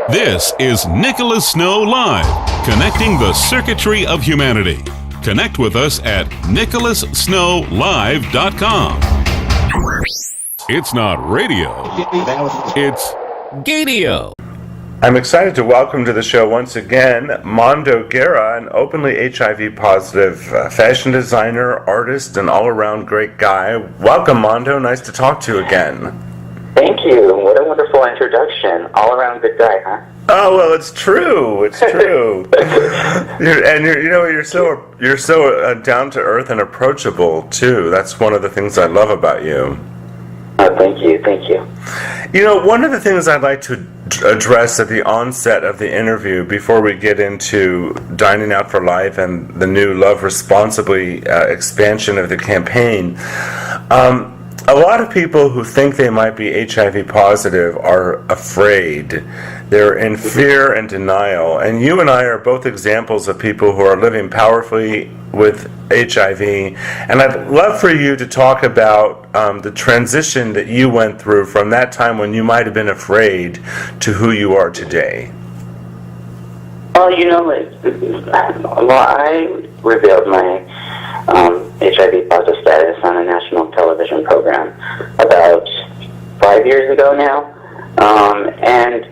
This is Nicholas Snow Live, connecting the circuitry of humanity. Connect with us at nicholassnowlive.com. It's not radio, it's Gadio. I'm excited to welcome to the show once again Mondo Guerra, an openly HIV positive fashion designer, artist, and all-around great guy. Welcome, Mondo. Nice to talk to you again. Thank you. What a wonderful introduction. All-around good guy, huh? Oh well, it's true. It's true. You're so down to earth and approachable too. That's one of the things I love about you. Oh, thank you. You know, one of the things I'd like to address at the onset of the interview, before we get into Dining Out for Life and the new Love Responsibly expansion of the campaign, a lot of people who think they might be HIV positive are afraid. They're in fear and denial. And you and I are both examples of people who are living powerfully with HIV. And I'd love for you to talk about the transition that you went through from that time when you might have been afraid to who you are today. Well, I revealed my HIV positive status on a national television program about 5 years ago now. And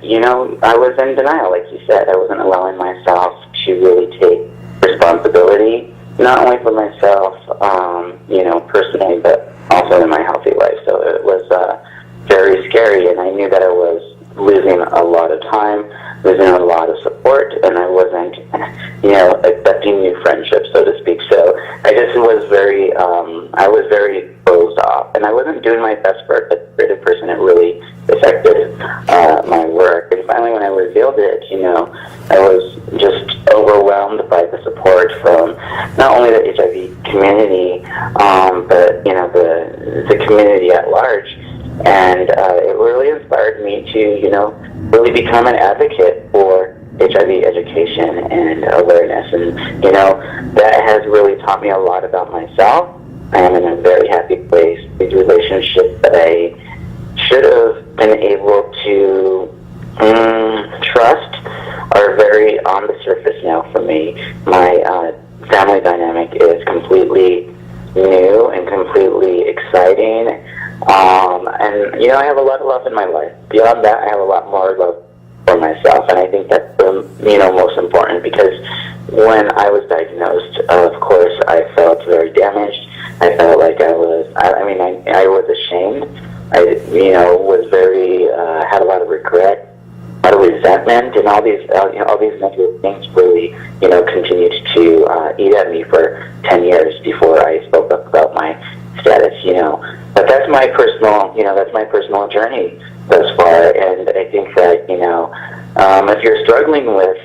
I was in denial, like you said. I wasn't allowing myself to really take responsibility, not only for myself, personally, but also in my healthy life. So it was very scary, and I knew that I was losing a lot of time, losing a lot of support, and I wasn't, accepting new friendships, so to speak. So I just was very closed off, and I wasn't doing my best work as a creative person. It really affected my work. And finally, when I revealed it, I was just overwhelmed by the support from not only the HIV community, but the community at large. And it really inspired me to, really become an advocate for HIV education and awareness. And, that has really taught me a lot about myself. I am in a very happy place. These relationships that I should have been able to trust are very on the surface now for me. My family dynamic is completely new and completely exciting. And I have a lot of love in my life. Beyond that, I have a lot more love for myself, and I think that's the most important, because when I was diagnosed, of course, I felt very damaged. I felt like I was ashamed. I was very had a lot of regret, a lot of resentment, and all these negative things really continued to eat at me for 10 years before I spoke up about my status. But that's my personal journey thus far, and I think that if you're struggling with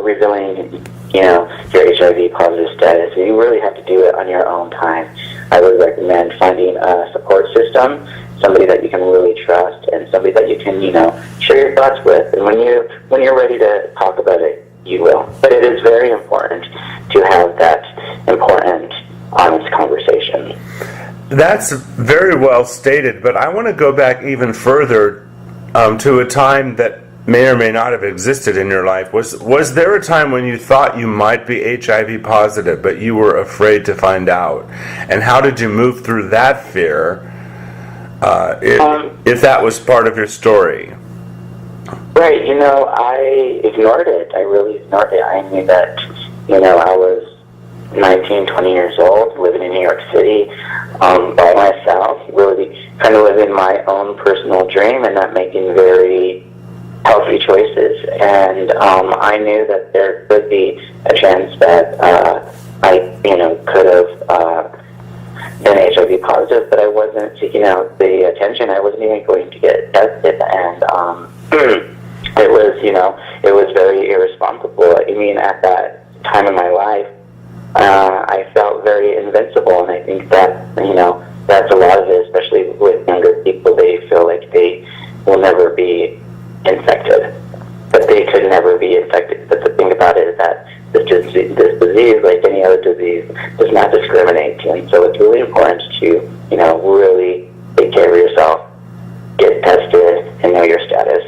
revealing your HIV positive status, you really have to do it on your own time. I would recommend finding a support system, somebody that you can really trust, and somebody that you can share your thoughts with. And when you're ready to talk about it, you will. But it is very important to have that important, honest conversation. That's very well stated, but I want to go back even further to a time that may or may not have existed in your life. Was there a time when you thought you might be HIV positive, but you were afraid to find out? And how did you move through that fear, if that was part of your story? Right, I ignored it. I really ignored it. I knew that, I was 19, 20 years old, living in New York City by myself, really kind of living my own personal dream and not making very healthy choices. And I knew that there could be a chance that I, could have been HIV positive, but I wasn't seeking out the attention. I wasn't even going to get tested, and it was very irresponsible. I mean, at that time in my life, I felt very invincible, and I think that, that's a lot of it, especially with younger people. They feel like they will never be infected, but they could never be infected. But the thing about it is that this disease, like any other disease, does not discriminate. And so it's really important to, really take care of yourself, get tested, and know your status.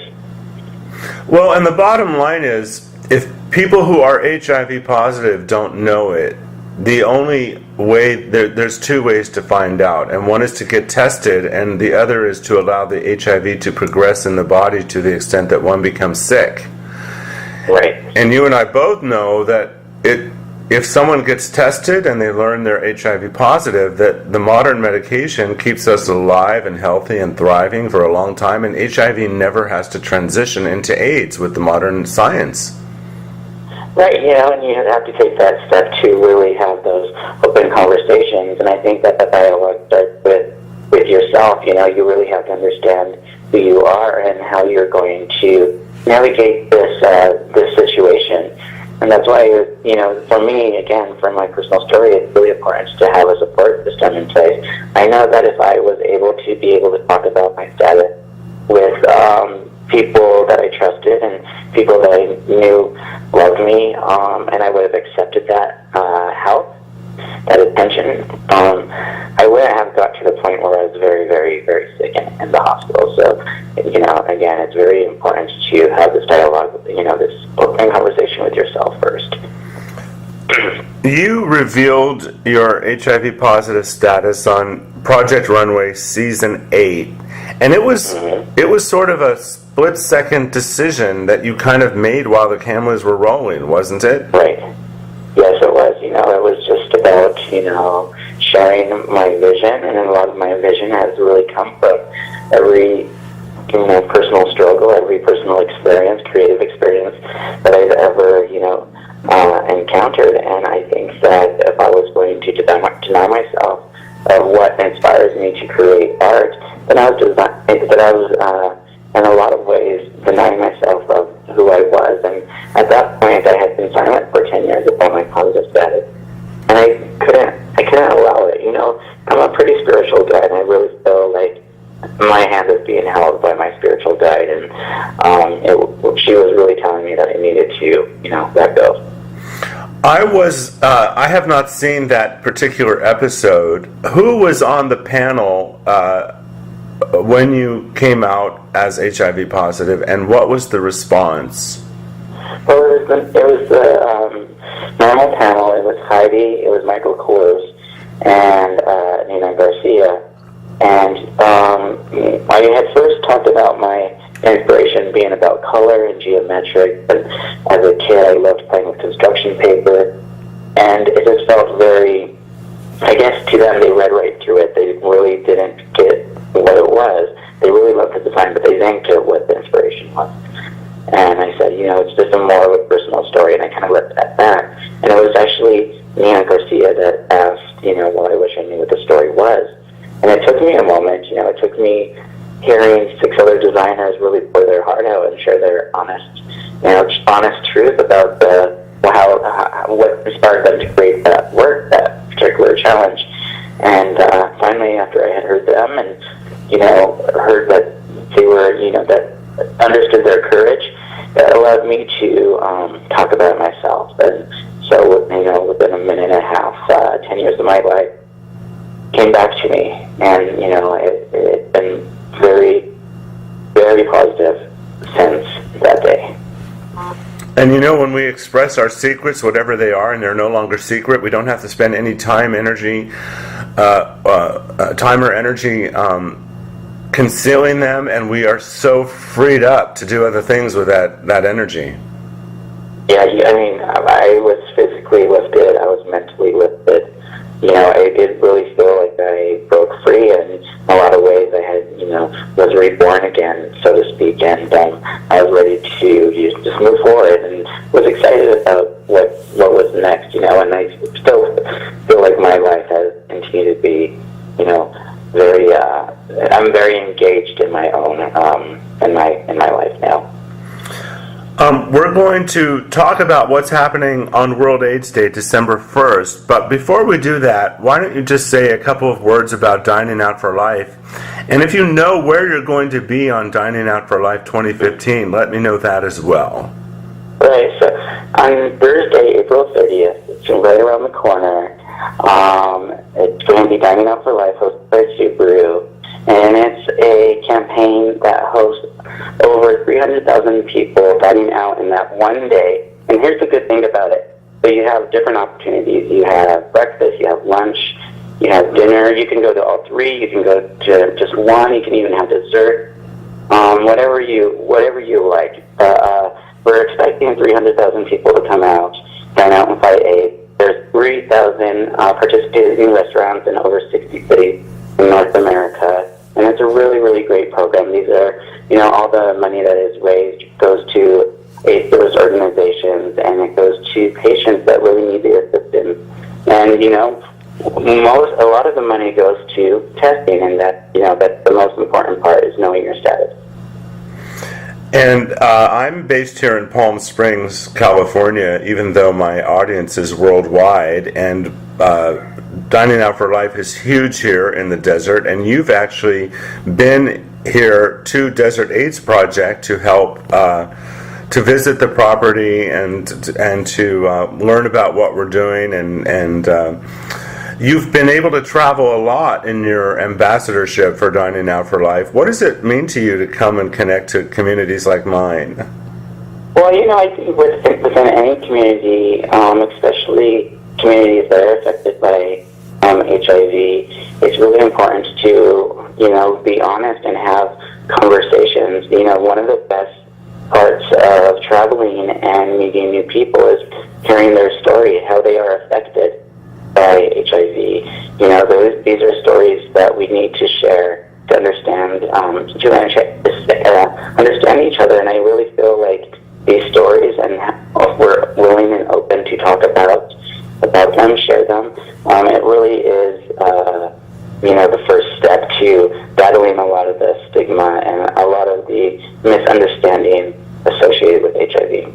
Well, and the bottom line is, if people who are HIV positive don't know it, the only way, there's two ways to find out, and one is to get tested, and the other is to allow the HIV to progress in the body to the extent that one becomes sick. Right. And you and I both know that if someone gets tested and they learn they're HIV positive, that the modern medication keeps us alive and healthy and thriving for a long time, and HIV never has to transition into AIDS with the modern science. Right, and you have to take that step to really have those open conversations, and I think that the dialogue starts with yourself. You really have to understand who you are and how you're going to navigate this situation. And that's why, for me, again, from my personal story, it's really important to have a support system in place. I know that if I was able to talk about my status with people that I trusted and people that I knew loved me, and I would have accepted that help, that attention, I wouldn't have got to the point where I was very, very, very sick in the hospital. So, again, it's very important to have this dialogue, this open conversation with yourself first. You revealed your HIV positive status on Project Runway Season 8, and it was sort of a split-second decision that you kind of made while the cameras were rolling, wasn't it? Right. Yes, it was. It was just about, sharing my vision, and a lot of my vision has really come from every, personal struggle, every personal experience, creative experience that I've ever, encountered. And I think that if I was going to deny myself of what inspires me to create art, then I was in a lot of ways denying myself of who I was. And at that point, I had been silent for 10 years about my positive status, and I couldn't allow it. I'm a pretty spiritual guy, and I really feel like my hand is being held by my spiritual guide, and she was really telling me that I needed to, let go. I have not seen that particular episode. Who was on the panel when you came out as HIV positive, and what was the response? Well, it was the normal panel. It was Heidi, it was Michael Kors, and Nina Garcia. And I had first talked about my inspiration being about color and geometric, but as a kid I loved playing with construction paper, and it just felt very, I guess to them, they read right through it. They really didn't get what it was. They really loved the design, but they didn't get what the inspiration was. And I said, it's just a more of a personal story, and I kind of left it at that. And it was actually Nina Garcia that asked, well, I wish I knew what the story was. And it took me a moment, it took me hearing 6 other designers really pour their heart out and share their honest truth about what inspired them to create that work, that particular challenge. And finally, after I had heard them and, heard that they were, that understood their courage, that allowed me to talk about myself. And so, within a minute and a half, 10 years of my life came back to me, and it's been very, very positive since that day. And when we express our secrets, whatever they are, and they're no longer secret, we don't have to spend any time or energy concealing them, and we are so freed up to do other things with that energy. Yeah, I was physically lifted, I was mentally lifted. I did really feel like I broke free, and in a lot of ways I had, was reborn again, so to speak, and I was ready to just move forward and was excited about what was next, and I still feel like my life has continued to be, very, I'm very engaged in my own, in my life now. We're going to talk about what's happening on World AIDS Day, December 1st, but before we do that, why don't you just say a couple of words about Dining Out for Life? And if you know where you're going to be on Dining Out for Life 2015, let me know that as well. Right, so on Thursday, April 30th, it's right around the corner. It's going to be Dining Out for Life, hosted by Subaru, and it's a campaign that hosts over 300,000 people dining out in that one day. And here's the good thing about it. So you have different opportunities. You have breakfast, you have lunch, you have dinner. You can go to all three. You can go to just one. You can even have dessert. Whatever you like. We're expecting 300,000 people to come out, dine out and fight AIDS. There's 3,000 participating restaurants in over 60 cities in North America, and it's a really, really great program. These are, all the money that is raised goes to AIDS organizations, and it goes to patients that really need the assistance. And a lot of the money goes to testing, and that's the most important part is knowing your status. And I'm based here in Palm Springs, California, even though my audience is worldwide. And Dining Out for Life is huge here in the desert. And you've actually been here to Desert AIDS Project to help to visit the property and to learn about what we're doing. And you've been able to travel a lot in your ambassadorship for Dining Out for Life. What does it mean to you to come and connect to communities like mine? Well, I think within any community, especially communities that are affected by HIV, it's really important to, be honest and have conversations. One of the best parts of traveling and meeting new people is hearing their story, how they are affected by HIV. These are stories that we need to share to understand understand each other. And I really feel like these stories, and if we're willing and open to talk about them, share them, it really is the first step to battling a lot of the stigma and a lot of the misunderstanding associated with HIV.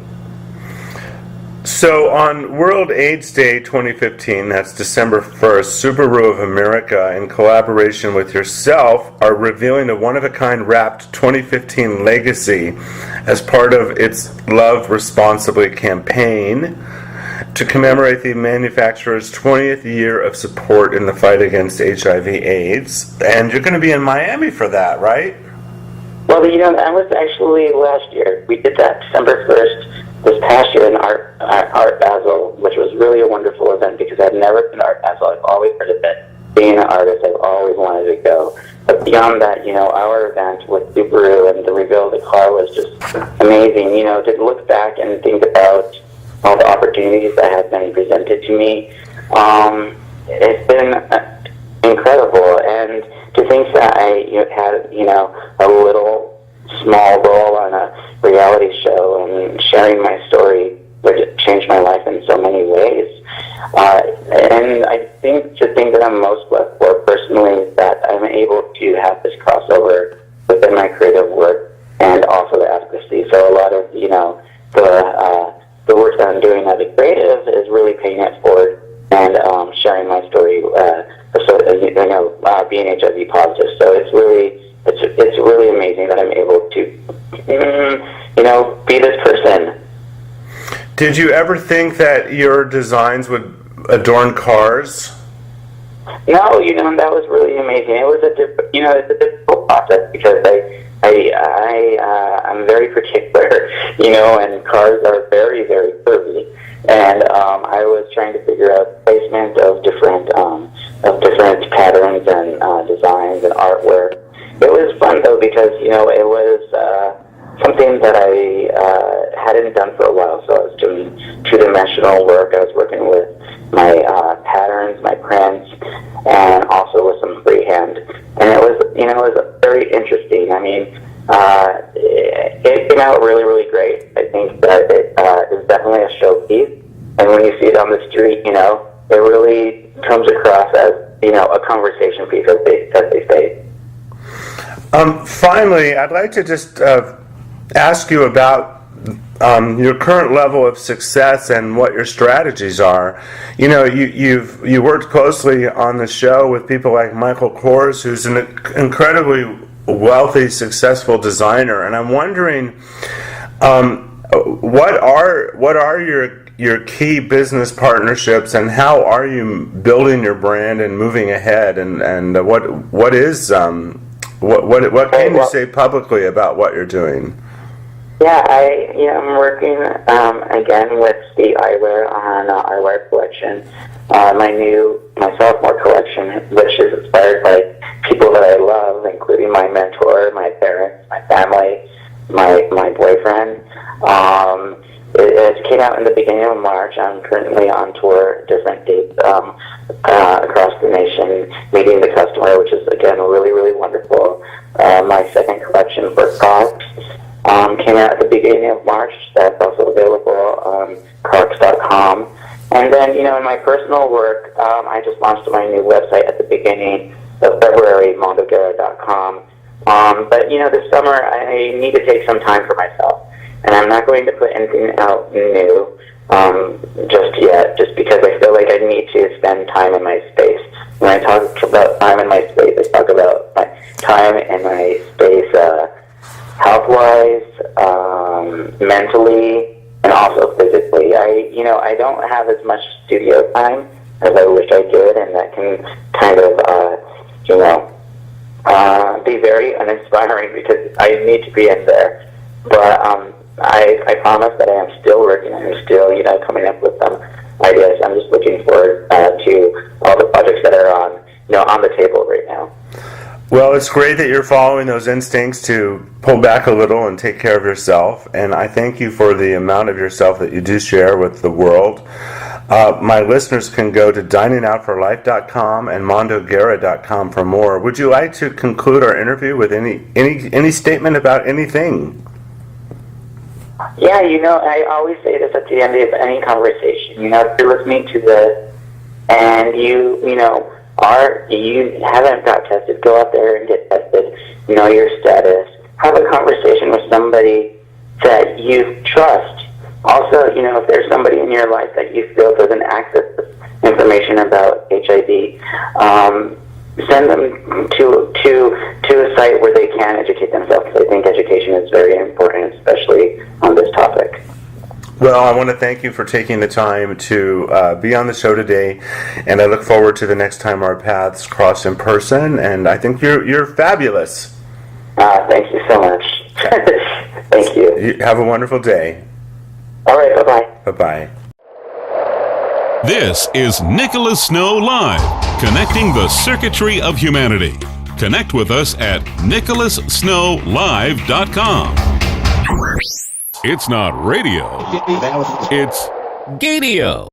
So on World AIDS Day 2015, that's December 1st, Subaru of America, in collaboration with yourself, are revealing a one-of-a-kind wrapped 2015 legacy as part of its Love Responsibly campaign to commemorate the manufacturer's 20th year of support in the fight against HIV/AIDS. And you're going to be in Miami for that, right? Well, that was actually last year. We did that December 1st. This past year in Art Basel, which was really a wonderful event because I've never been to Art Basel. I've always heard of it. Being an artist, I've always wanted to go. But beyond that, our event with Subaru and the reveal of the car was just amazing. To look back and think about all the opportunities that have been presented to me, it's been incredible. And to think that I had, a little small role on a reality show and sharing my story would change my life in so many ways. And I think the thing that I'm most blessed for personally is that I'm able to have this crossover within my creative work and also the advocacy. So a lot of, the work that I'm doing as a creative is really paying it forward and sharing my story, being HIV positive. So it's really amazing that I'm able to, be this person. Did you ever think that your designs would adorn cars? No, that was really amazing. It was it's a difficult process because I'm very particular, and cars are very, very curvy. And I was trying to figure out placement of different patterns and designs and artwork. It was fun though because it was something that I hadn't done for a while. So I was doing two-dimensional work. I was working with my patterns, my prints, and also with some freehand. And it was very interesting. I mean, it came out really, really great. I think that it is definitely a showpiece. And when you see it on the street, it really comes across as a conversation piece, as they say. Finally, I'd like to just ask you about your current level of success and what your strategies are. You worked closely on the show with people like Michael Kors, who's an incredibly wealthy, successful designer, and I'm wondering what are your key business partnerships, and how are you building your brand and moving ahead, and what is What can you say publicly about what you're doing? Yeah, I'm working again with State Eyewear on eyewear collection. My sophomore collection, which is inspired by people that I love, including my mentor, my parents, my family, my boyfriend. It came out in the beginning of March. I'm currently on tour, different dates across the nation, meeting the customer, which is, again, really, really wonderful. My second collection for Crocs came out at the beginning of March. That's also available on Crocs.com. And then, in my personal work, I just launched my new website at the beginning of February, MondoGuerra.com. But, this summer, I need to take some time for myself. And I'm not going to put anything out new just yet, just because I feel like I need to spend time in my space. When I talk about time in my space, I talk about my time in my space health-wise, mentally, and also physically. I don't have as much studio time as I wish I did, and that can kind of, be very uninspiring because I need to be in there. But I promise that I am still working. I am still, coming up with some ideas. I'm just looking forward to all the projects that are on the table right now. Well, it's great that you're following those instincts to pull back a little and take care of yourself. And I thank you for the amount of yourself that you do share with the world. My listeners can go to diningoutforlife.com and mondoguerra.com for more. Would you like to conclude our interview with any statement about anything? Yeah, I always say this at the end of any conversation. If you're listening to this and you haven't got tested, go out there and get tested. Know your status. Have a conversation with somebody that you trust. Also, if there's somebody in your life that you feel doesn't access information about HIV, send them to a site where they can educate themselves. I think education is very important, especially on this topic. Well, I want to thank you for taking the time to be on the show today, and I look forward to the next time our paths cross in person. And I think you're fabulous. Thank you so much. Thank you. You have a wonderful day. All right. Bye-bye. Bye-bye. This is Nicholas Snow Live, connecting the circuitry of humanity. Connect with us at nicholassnowlive.com. It's not radio, it's Gadio.